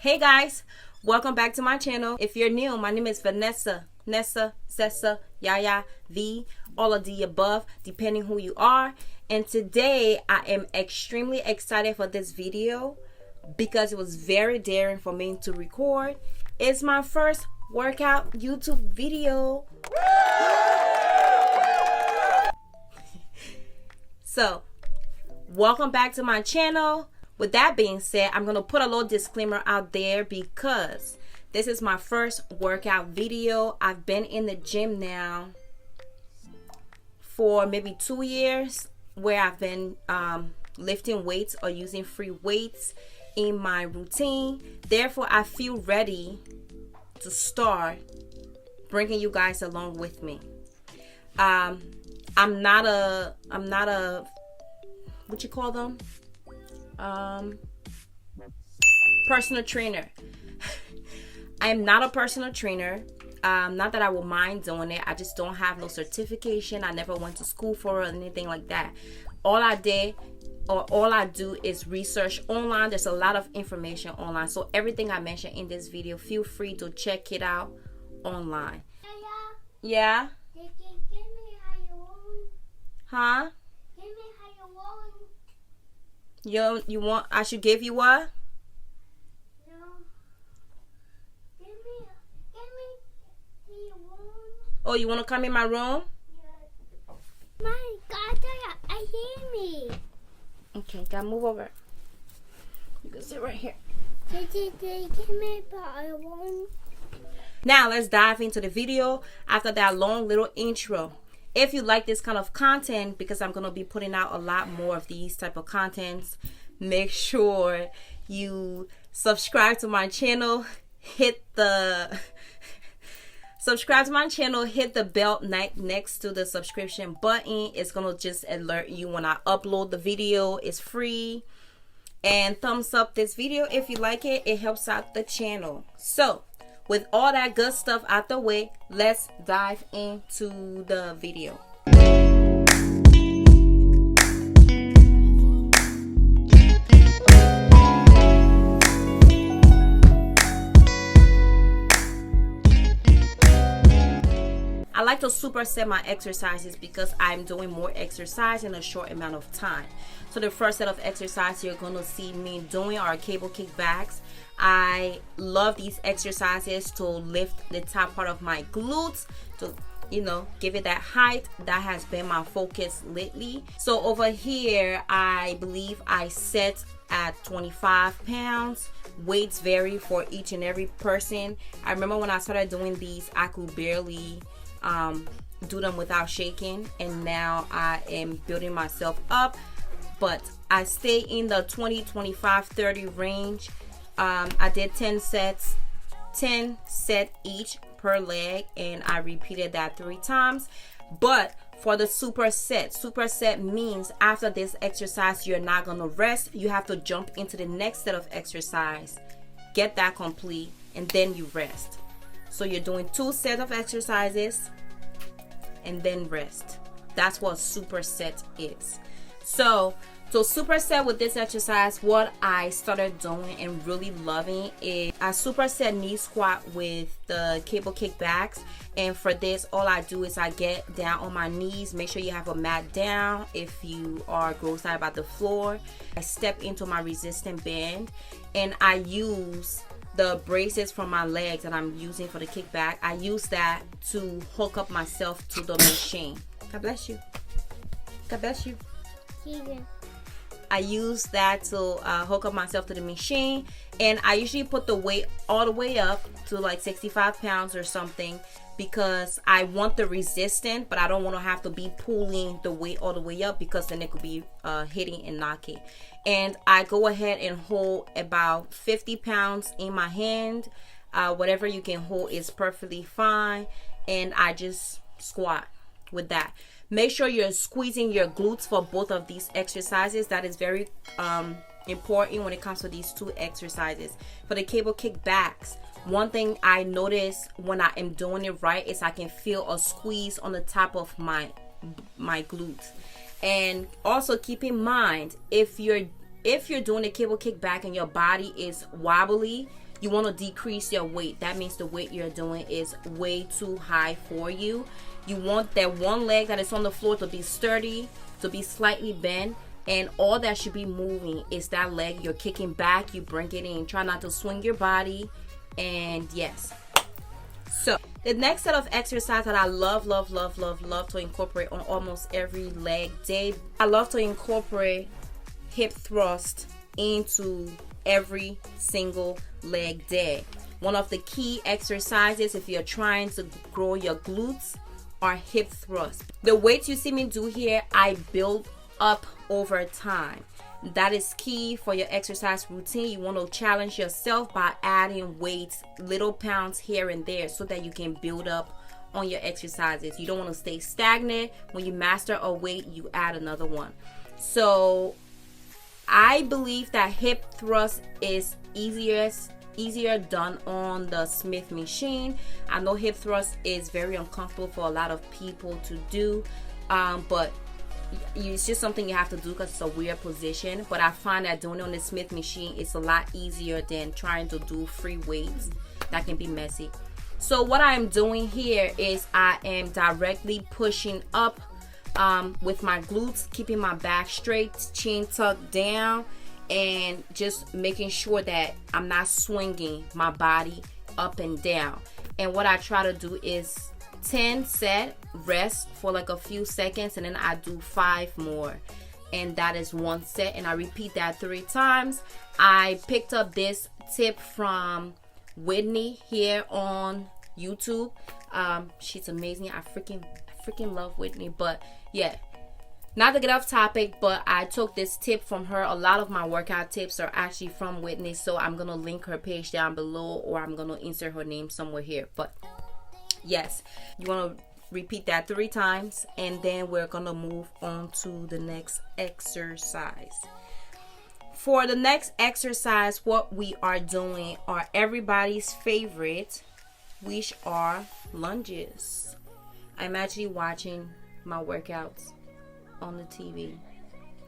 Hey guys, welcome back to my channel. If you're new, my name is Vanessa, Nessa, Sessa, Yaya, V, all of the above, depending who you are. And today I am extremely excited for this video because it was very daring for me to record. It's my first workout YouTube video. So, welcome back to my channel. With that being said, I'm going to put a little disclaimer out there because this is my first workout video. I've been in the gym now for maybe 2 years where I've been lifting weights or using free weights in my routine. Therefore, I feel ready to start bringing you guys along with me. I'm not a what you call them? Personal trainer. I am not a personal trainer. Not that I will mind doing it. I just don't have no certification. I never went to school for it or anything like that. All I did or all I do is research online. There's a lot of information online. So everything I mentioned in this video, feel free to check it out online. Yeah? Give me how you want. Huh? Give me how you want. You want I should give you what? No. Give me how you want. Oh, you want to come in my room? Yes. My God, I hear me. Okay, gotta move over. You can sit right here. Give me what I want. Now let's dive into the video after that long little intro. If you like this kind of content, because I'm going to be putting out a lot more of these type of contents, make sure you subscribe to my channel, hit the bell next to the subscription button. It's going to just alert you when I upload the video. It's free. And thumbs up this video if you like it. It helps out the channel. So, with all that good stuff out the way, let's dive into the video. I like to superset my exercises because I'm doing more exercise in a short amount of time. So the first set of exercises you're going to see me doing are cable kickbacks. I love these exercises to lift the top part of my glutes, to give it that height. That has been my focus lately. So over here, I believe I set at 25 pounds. Weights vary for each and every person. I remember when I started doing these, I could barely do them without shaking, and now I am building myself up, but I stay in the 20, 25, 30 range. I did 10 sets each per leg, and I repeated that 3 times. But for the superset means after this exercise you're not gonna rest. You have to jump into the next set of exercise, get that complete, and then you rest. So you're doing 2 sets of exercises and then rest. That's what superset is. So superset with this exercise, what I started doing and really loving is I superset knee squat with the cable kickbacks. And for this, all I do is I get down on my knees. Make sure you have a mat down if you are grossed out about the floor. I step into my resistant band and I use the braces from my legs that I'm using for the kickback. I use that to hook up myself to the machine. God bless you. God bless you. I use that to hook up myself to the machine, and I usually put the weight all the way up to like 65 pounds or something because I want the resistance, but I don't want to have to be pulling the weight all the way up because then it could be hitting and knocking. And I go ahead and hold about 50 pounds in my hand. Whatever you can hold is perfectly fine, and I just squat with that. Make sure you're squeezing your glutes for both of these exercises. That is very important when it comes to these 2 exercises. For the cable kickbacks, one thing I notice when I am doing it right is I can feel a squeeze on the top of my glute. And also keep in mind, if you're doing a cable kickback and your body is wobbly, you want to decrease your weight. That means the weight you're doing is way too high for you. You want that one leg that is on the floor to be sturdy, to be slightly bent, and all that should be moving is that leg. You're kicking back, you bring it in. Try not to swing your body. And yes. So the next set of exercise that I love to incorporate on almost every leg day, I love to incorporate hip thrust into every single leg day. One of the key exercises if you're trying to grow your glutes are hip thrusts. The weights you see me do here, I build up over time. That is key for your exercise routine. You want to challenge yourself by adding weights, little pounds here and there, so that you can build up on your exercises. You don't want to stay stagnant. When you master a weight, you add another one. So I believe that hip thrust is easier done on the Smith machine. I know hip thrust is very uncomfortable for a lot of people to do, but it's just something you have to do because it's a weird position. But I find that doing it on the Smith machine is a lot easier than trying to do free weights. That can be messy. So what I'm doing here is I am directly pushing up with my glutes, keeping my back straight, chin tucked down, and just making sure that I'm not swinging my body up and down. And what I try to do is 10 set, rest for like a few seconds, and then I do 5 more, and that is 1 set, and I repeat that 3 times. I picked up this tip from Whitney here on YouTube. She's amazing. I freaking love Whitney. But yeah, not to get off topic, but I took this tip from her. A lot of my workout tips are actually from Whitney, so I'm gonna link her page down below, or I'm gonna insert her name somewhere here. But yes, you want to repeat that 3 times, and then we're gonna move on to the next exercise. For the next exercise, what we are doing are everybody's favorite, which are lunges. I'm actually watching my workouts on the TV.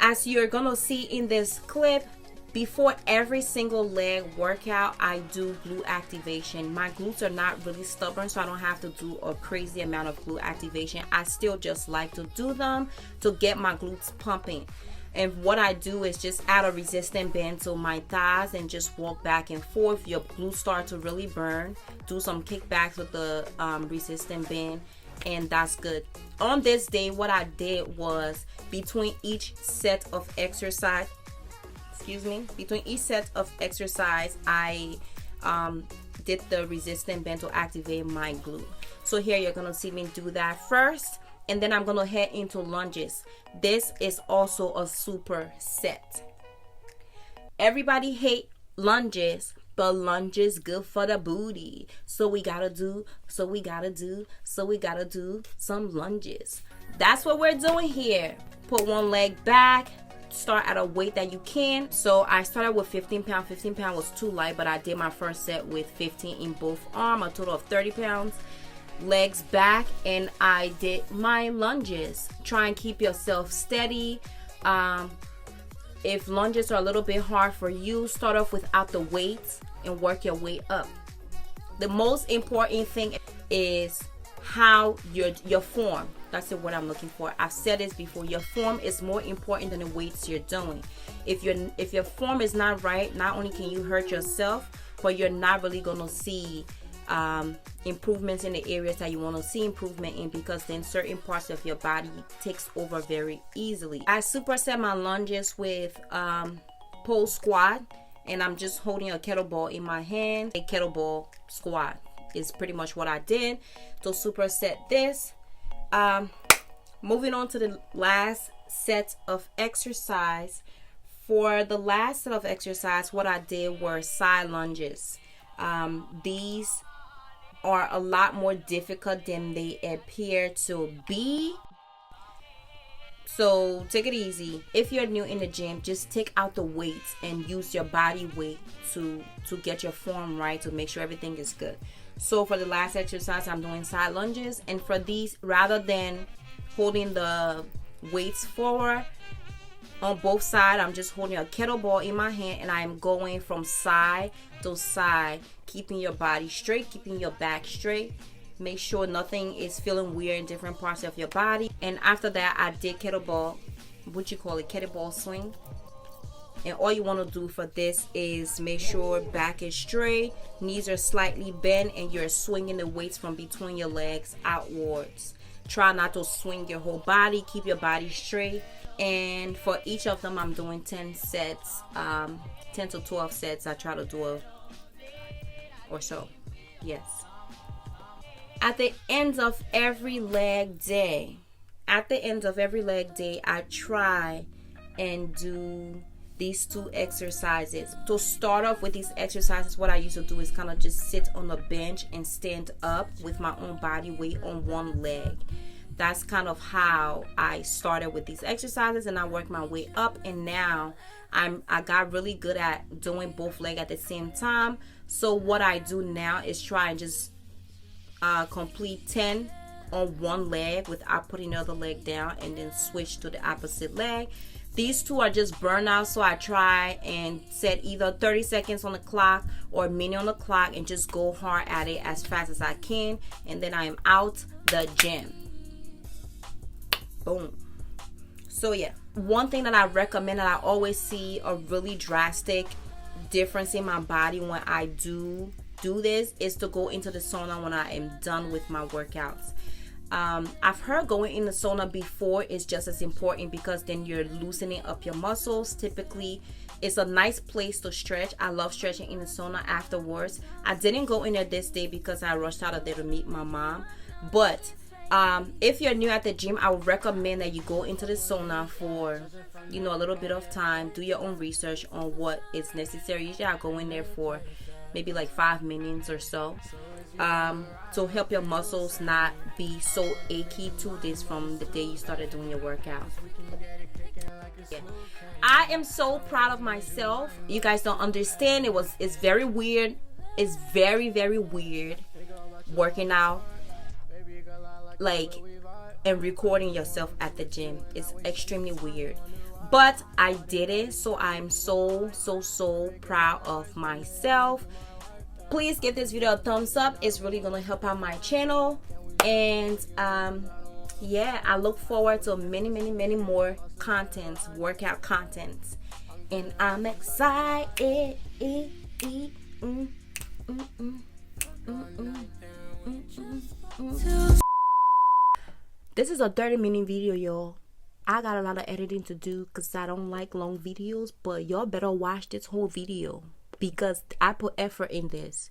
As you're gonna see in this clip, before every single leg workout, I do glute activation. My glutes are not really stubborn, so I don't have to do a crazy amount of glute activation. I still just like to do them to get my glutes pumping. And what I do is just add a resistant band to my thighs and just walk back and forth. Your glutes start to really burn. Do some kickbacks with the resistant band, and that's good. On this day, what I did was between each set of exercise, I did the resistant band to activate my glute. So here you're gonna see me do that first, and then I'm gonna head into lunges. This is also a super set. Everybody hate lunges, but lunges good for the booty. So we gotta do some lunges. That's what we're doing here. Put one leg back, start at a weight that you can. So I started with 15 pounds. 15 pounds was too light, but I did my first set with 15 in both arms, a total of 30 pounds. Legs back, and I did my lunges. Try and keep yourself steady. If lunges are a little bit hard for you, start off without the weights and work your way up. The most important thing is how your form. That's the word I'm looking for. I've said this before. Your form is more important than the weights you're doing. If your form is not right, not only can you hurt yourself, but you're not really gonna see improvements in the areas that you want to see improvement in, because then certain parts of your body takes over very easily. I superset my lunges with pole squat, and I'm just holding a kettlebell in my hand. A kettlebell squat is pretty much what I did to superset this. Moving on to the last set of exercise. For the last set of exercise, what I did were side lunges. These are a lot more difficult than they appear to be. So take it easy. If you're new in the gym, just take out the weights and use your body weight to get your form right, to make sure everything is good. So for the last exercise, I'm doing side lunges, and for these, rather than holding the weights forward, On both sides, I'm just holding a kettlebell in my hand and I'm going from side to side, keeping your body straight, keeping your back straight. Make sure nothing is feeling weird in different parts of your body. And after that, I did kettlebell, kettlebell swing. And all you want to do for this is make sure back is straight, knees are slightly bent, and you're swinging the weights from between your legs outwards. Try not to swing your whole body, keep your body straight. And for each of them, I'm doing 10 sets, 10 to 12 sets. I try to do or so. Yes. At the end of every leg day, I try and do these 2 exercises. To start off with these exercises, what I used to do is kind of just sit on the bench and stand up with my own body weight on one leg. That's kind of how I started with these exercises, and I worked my way up, and now I got really good at doing both legs at the same time. So what I do now is try and just complete 10 on one leg without putting the other leg down, and then switch to the opposite leg. These 2 are just burnout, so I try and set either 30 seconds on the clock or a minute on the clock and just go hard at it as fast as I can, and then I am out the gym. Boom. So yeah, one thing that I recommend, that I always see a really drastic difference in my body when I do this, is to go into the sauna when I am done with my workouts. I've heard going in the sauna before is just as important, because then you're loosening up your muscles. Typically, it's a nice place to stretch. I love stretching in the sauna afterwards. I didn't go in there this day because I rushed out of there to meet my mom. But if you're new at the gym, I would recommend that you go into the sauna for, a little bit of time. Do your own research on what is necessary. Usually I go in there for maybe like 5 minutes or so, to help your muscles not be so achy to this from the day you started doing your workout. Yeah. I am so proud of myself. You guys don't understand. It's very weird. It's very, very weird working out and recording yourself at the gym. It's extremely weird, but I did it, so I'm so proud of myself. Please give this video a thumbs up. It's really gonna help out my channel. And yeah, I look forward to many more contents, workout contents, and I'm excited. This is a 30-minute video, y'all. I got a lot of editing to do because I don't like long videos, but y'all better watch this whole video because I put effort in this.